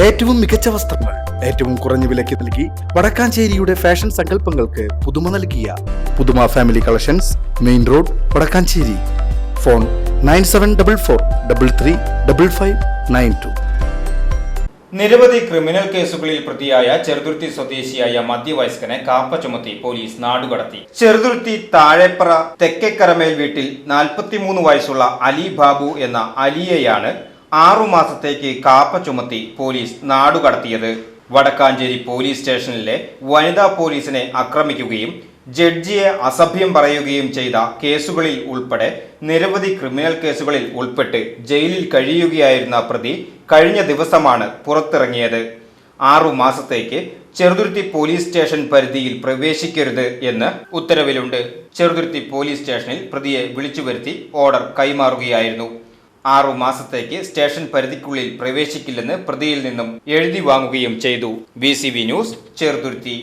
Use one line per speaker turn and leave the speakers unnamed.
ഏറ്റവും മികച്ച വസ്ത്രങ്ങൾ ഏറ്റവും കുറഞ്ഞ വിലയ്ക്ക് നൽകി വടക്കാഞ്ചേരിയുടെ ഫാഷൻ സങ്കല്പങ്ങൾക്ക് പുതുമ നൽകിയ പുതുമ family collections, main road, Vadakkanchery. Phone 9744335592.
നിരവധി ക്രിമിനൽ കേസുകളിൽ പ്രതിയായ ചെറുതുരുത്തി സ്വദേശിയായ മധ്യവയസ്കനെ കാപ്പ ചുമത്തി പോലീസ് നാടുകടത്തി. ചെറുതുരുത്തി താഴെപ്പറ തെക്കേക്കരമേൽ വീട്ടിൽ 43 വയസ്സുള്ള അലി ബാബു എന്ന അലിയെയാണ് 6 മാസത്തേക്ക് കാപ്പ ചുമത്തി പോലീസ് നാടുകടത്തിയത്. വടക്കാഞ്ചേരി പോലീസ് സ്റ്റേഷനിലെ വനിതാ പോലീസിനെ ആക്രമിക്കുകയും ജഡ്ജിയെ അസഭ്യം പറയുകയും ചെയ്ത കേസുകളിൽ ഉൾപ്പെടെ നിരവധി ക്രിമിനൽ കേസുകളിൽ ഉൾപ്പെട്ട് ജയിലിൽ കഴിയുകയായിരുന്ന പ്രതി കഴിഞ്ഞ ദിവസമാണ് പുറത്തിറങ്ങിയത്. 6 മാസത്തേക്ക് ചെറുതുരുത്തി പോലീസ് സ്റ്റേഷൻ പരിധിയിൽ പ്രവേശിക്കരുത് എന്ന് ഉത്തരവിലുണ്ട്. ചെറുതുരുത്തി പോലീസ് സ്റ്റേഷനിൽ പ്രതിയെ വിളിച്ചു വരുത്തി ഓർഡർ കൈമാറുകയായിരുന്നു. 6 മാസത്തേക്ക് സ്റ്റേഷൻ പരിധിക്കുള്ളിൽ പ്രവേശിക്കില്ലെന്ന് പ്രതിയിൽ നിന്നും എഴുതി വാങ്ങുകയും ചെയ്തു. VCV news, Cheruthuruthy.